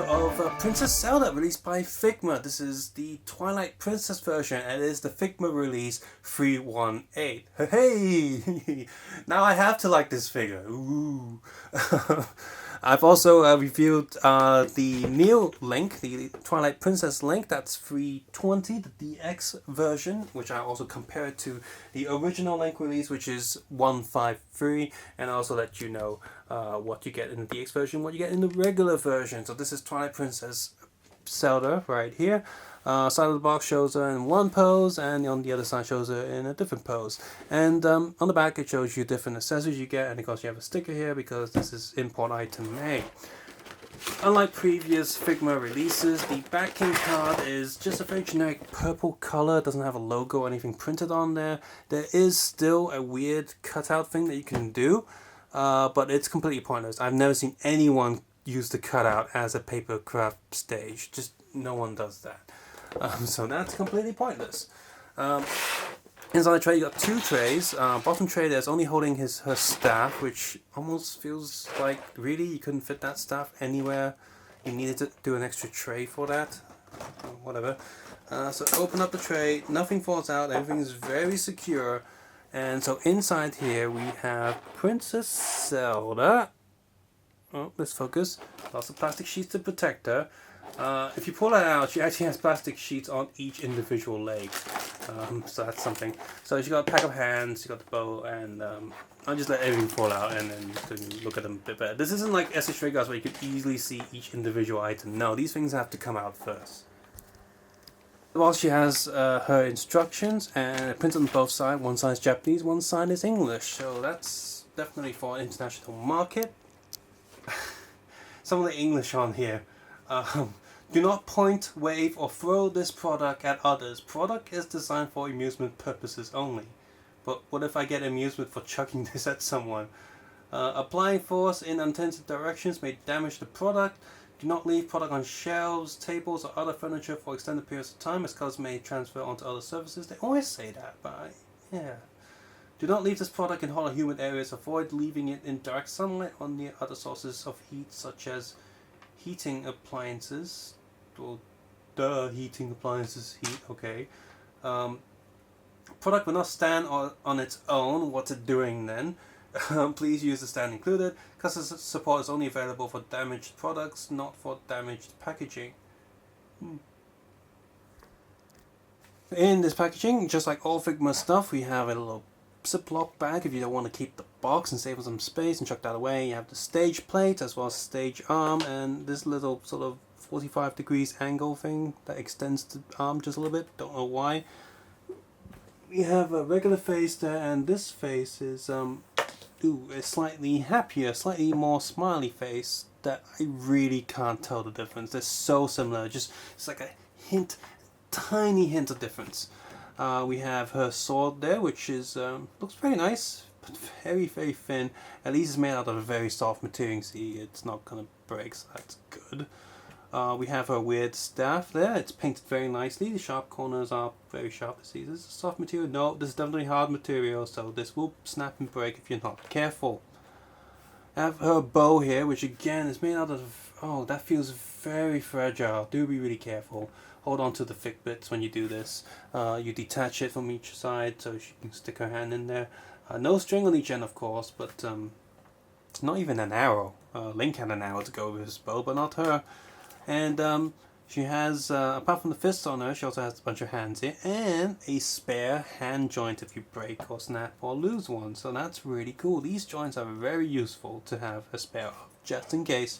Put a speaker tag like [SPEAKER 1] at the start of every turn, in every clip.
[SPEAKER 1] of Princess Zelda released by Figma. This is the Twilight Princess version and it is the Figma release 318. Hey! Now I have to like this figure. Ooh. I've also reviewed the new Link, the Twilight Princess Link, that's 320, the DX version, which I also compared to the original Link release, which is 153, and I also let you know what you get in the DX version, what you get in the regular version. So this is Twilight Princess Zelda right here. Side of the box shows her in one pose, and on the other side shows her in a different pose. And on the back it shows you different accessories you get, and of course you have a sticker here because this is import item A. Unlike previous Figma releases, the backing card is just a very generic purple color. It doesn't have a logo or anything printed on there. There is still a weird cutout thing that you can do, but it's completely pointless. I've never seen anyone use the cutout as a paper craft stage. Just no one does that. So that's completely pointless. Inside the tray you got two trays. Bottom tray there's only holding her staff, which almost feels like really you couldn't fit that staff anywhere. You needed to do an extra tray for that. Whatever. So open up the tray, nothing falls out, everything is very secure. And so inside here we have Princess Zelda. Oh, let's focus. Lots of plastic sheets to protect her. If you pull that out, she actually has plastic sheets on each individual leg. So that's something. So she got a pack of hands, she got the bow, and I'll just let everything fall out and then you can look at them a bit better. This isn't like SH Figures where you can easily see each individual item. No, these things have to come out first. While she has her instructions and printed on both sides, one side is Japanese, one side is English. So that's definitely for an international market. Some of the English on here. Do not point, wave, or throw this product at others. Product is designed for amusement purposes only. But what if I get amusement for chucking this at someone? Applying force in unintended directions may damage the product. Do not leave product on shelves, tables, or other furniture for extended periods of time, as colors may transfer onto other surfaces. They always say that, but yeah. Do not leave this product in hot or humid areas. Avoid leaving it in direct sunlight or near other sources of heat, such as heating appliances. Well, heating appliances heat, okay. Product will not stand on its own. What's it doing then? Please use the stand included. Customer support is only available for damaged products, not for damaged packaging. In this packaging, just like all Figma stuff, we have a little Ziploc bag if you don't want to keep the box and save some space and chuck that away. You have the stage plate as well as stage arm, and this little sort of 45 degrees angle thing that extends the arm just a little bit, don't know why. We have a regular face there, and this face is a slightly happier, slightly more smiley face that I really can't tell the difference. They're so similar, just it's like a hint, tiny hint of difference. We have her sword there, which is looks pretty nice, but very, very thin. At least it's made out of a very soft material. See, it's not gonna break, so that's good. We have her weird staff there. It's painted very nicely. The sharp corners are very sharp. See, this is soft material. No, this is definitely hard material, so this will snap and break if you're not careful. I have her bow here, which again is made out of, oh, that feels very fragile. Do be really careful. Hold on to the thick bits when you do this. You detach it from each side so she can stick her hand in there. No string on each end, of course, but it's not even an arrow. Link had an arrow to go with his bow, but not her. And she has, apart from the fists on her, she also has a bunch of hands here, and a spare hand joint if you break or snap or lose one. So that's really cool. These joints are very useful to have a spare of, just in case.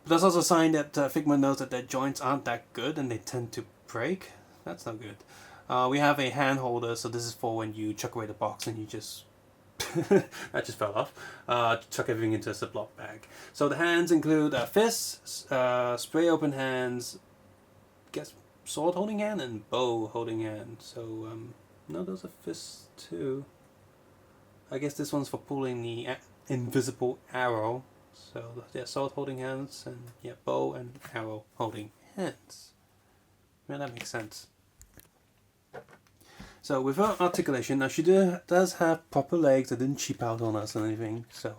[SPEAKER 1] But that's also a sign that Figma knows that their joints aren't that good and they tend to break. That's not good. We have a hand holder, so this is for when you chuck away the box and you just... that just fell off. Chuck everything into a Ziploc bag. So the hands include fists, spray open hands, guess sword holding hand, and bow holding hand. So no, those are fists too. I guess this one's for pulling the invisible arrow. So yeah, sword holding hands, and yeah, bow and arrow holding hands. Yeah, that makes sense. So with her articulation, now she does have proper legs that didn't cheap out on us or anything. So,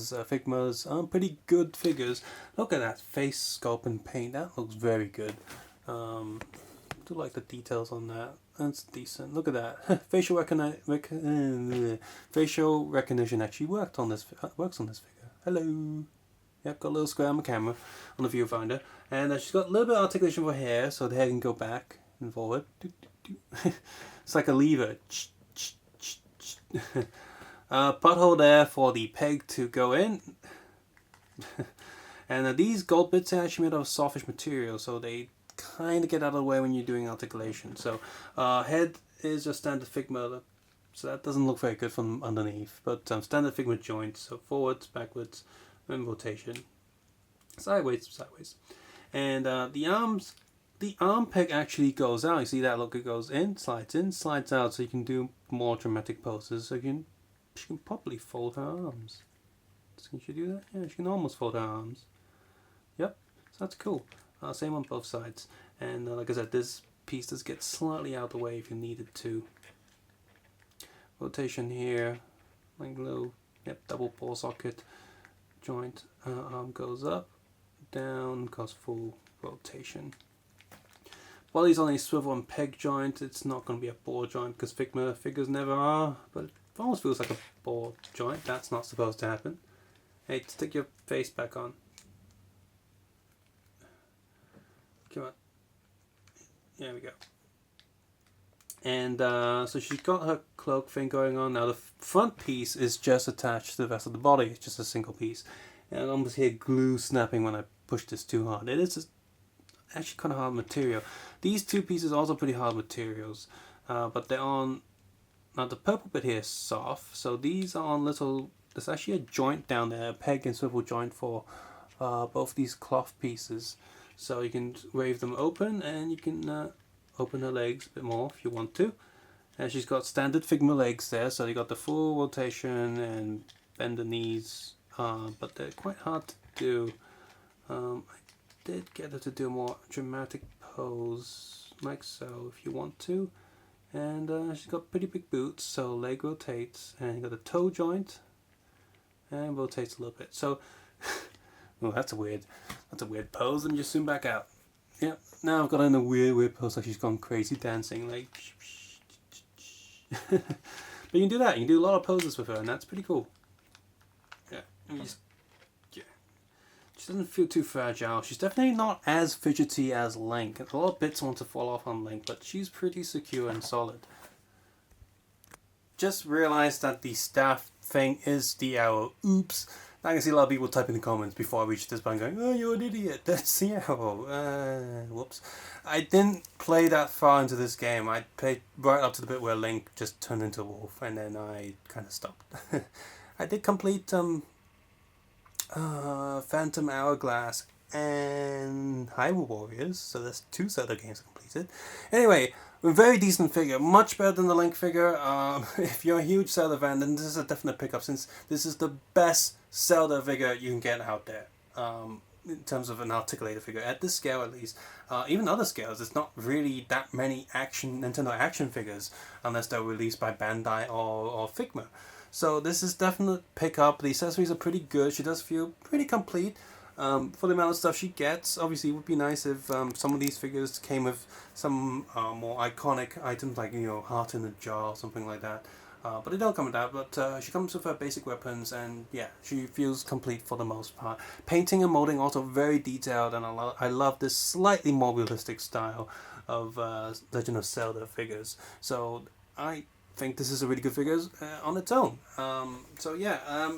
[SPEAKER 1] because Figma's pretty good figures. Look at that face sculpt and paint. That looks very good. Do like the details on that. That's decent. Look at that. Facial recognition actually works on this figure. Hello. Yep, got a little square on the camera on the viewfinder, and she's got a little bit of articulation for hair, so the hair can go back and forward. It's like a lever. Butthole there for the peg to go in. And these gold bits are actually made of softish material, so they kind of get out of the way when you're doing articulation. So head is a standard Figma, so that doesn't look very good from underneath, but standard Figma joints, so forwards, backwards, and rotation, sideways, and the arm peg actually goes out. You see that? Look, it goes in, slides out, so you can do more dramatic poses. So she can probably fold her arms. Can she do that? Yeah, she can almost fold her arms. Yep, so that's cool. Same on both sides, and like I said, this piece does get slightly out of the way if you needed to. Rotation here, like a little, double ball socket joint. Arm goes up, down, goes full rotation. Body's on a swivel and peg joint. It's not going to be a ball joint because Figma figures never are, but it almost feels like a ball joint. That's not supposed to happen. Hey, stick your face back on. Come on. There we go. And so she's got her cloak thing going on. Now the front piece is just attached to the rest of the body. It's just a single piece. And I almost hear glue snapping when I push this too hard. It is actually kind of hard material. These two pieces are also pretty hard materials. But they're on... Now the purple bit here is soft. So these are on little... There's actually a joint down there. A peg and swivel joint for both these cloth pieces. So you can wave them open and you can... open her legs a bit more if you want to. And she's got standard Figma legs there, so you got the full rotation and bend the knees, but they're quite hard to do. I did get her to do a more dramatic pose, like so, if you want to. And she's got pretty big boots, so leg rotates, and you got the toe joint, and rotates a little bit. So, well, that's a weird pose. Let me just zoom back out. Yeah, now I've got her in a weird pose, like she's gone crazy dancing, like. But you can do that. You can do a lot of poses with her, and that's pretty cool. Yeah, she doesn't feel too fragile. She's definitely not as fidgety as Link. A lot of bits want to fall off on Link, but she's pretty secure and solid. Just realized that the staff thing is the arrow. Oops. I can see a lot of people type in the comments before I reach this point going, oh, you're an idiot, that's the arrow. Whoops. I didn't play that far into this game. I played right up to the bit where Link just turned into a wolf, and then I kind of stopped. I did complete Phantom Hourglass and Hyrule Warriors, so there's 2 Zelda games completed. Anyway, a very decent figure, much better than the Link figure. If you're a huge Zelda fan, then this is a definite pickup, since this is the best Zelda figure you can get out there, in terms of an articulated figure, at this scale at least. Even other scales, there's not really that many Nintendo action figures, unless they're released by Bandai or Figma. So this is definite pickup. The accessories are pretty good. She does feel pretty complete. For the amount of stuff she gets, obviously it would be nice if some of these figures came with some more iconic items, like, heart in a jar or something like that. But they don't come with that, but she comes with her basic weapons, and yeah, she feels complete for the most part. Painting and molding also very detailed, and I love this slightly more realistic style of Legend of Zelda figures. So I think this is a really good figure on its own. So yeah,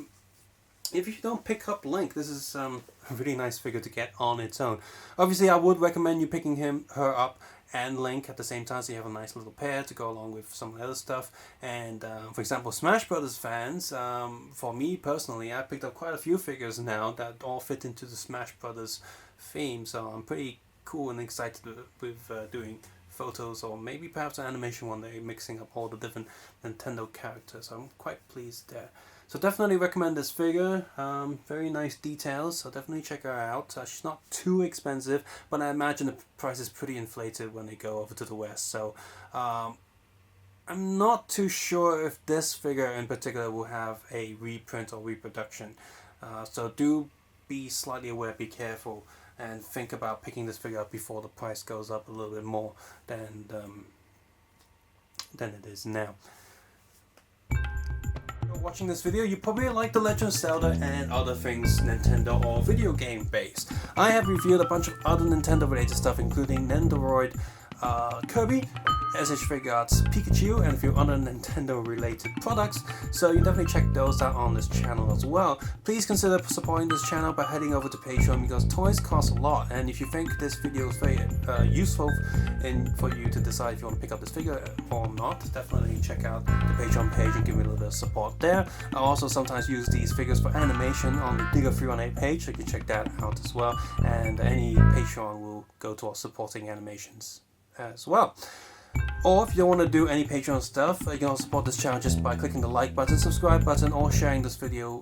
[SPEAKER 1] if you don't pick up Link, this is a really nice figure to get on its own. Obviously, I would recommend you picking her up and Link at the same time, so you have a nice little pair to go along with some of the other stuff. And for example, Smash Brothers fans, for me personally, I picked up quite a few figures now that all fit into the Smash Brothers theme, so I'm pretty cool and excited with doing photos, or maybe perhaps an animation one day, mixing up all the different Nintendo characters. So I'm quite pleased there. So definitely recommend this figure. Very nice details, so definitely check her out. She's not too expensive, but I imagine the price is pretty inflated when they go over to the West. So I'm not too sure if this figure in particular will have a reprint or reproduction. So do be slightly aware, be careful, and think about picking this figure up before the price goes up a little bit more than it is now. Watching this video, you probably like The Legend of Zelda and other things Nintendo or video game based. I have reviewed a bunch of other Nintendo related stuff, including Nendoroid, Kirby, SH Figuarts, Pikachu, and a few other Nintendo related products, so you definitely check those out on this channel as well. Please consider supporting this channel by heading over to Patreon, because toys cost a lot, and if you think this video is very useful for you to decide if you want to pick up this figure or not, definitely check out the Patreon page and give me a little bit of support there. I also sometimes use these figures for animation on the Digger318 page, so you can check that out as well, and any Patreon will go towards supporting animations as well. Or if you don't want to do any Patreon stuff, you can also support this channel just by clicking the like button, subscribe button, or sharing this video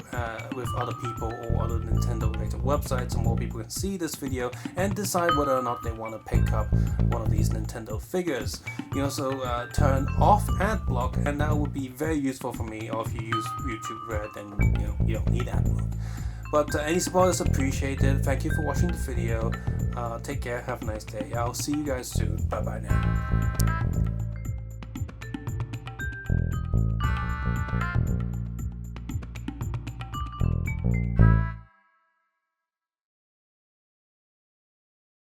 [SPEAKER 1] with other people or other Nintendo related websites, so more people can see this video and decide whether or not they want to pick up one of these Nintendo figures. You can also turn off ad block, and that would be very useful for me. Or if you use YouTube Red, then you don't need ad block. But any support is appreciated. Thank you for watching the video. Take care, have a nice day. I'll see you guys soon. Bye bye now.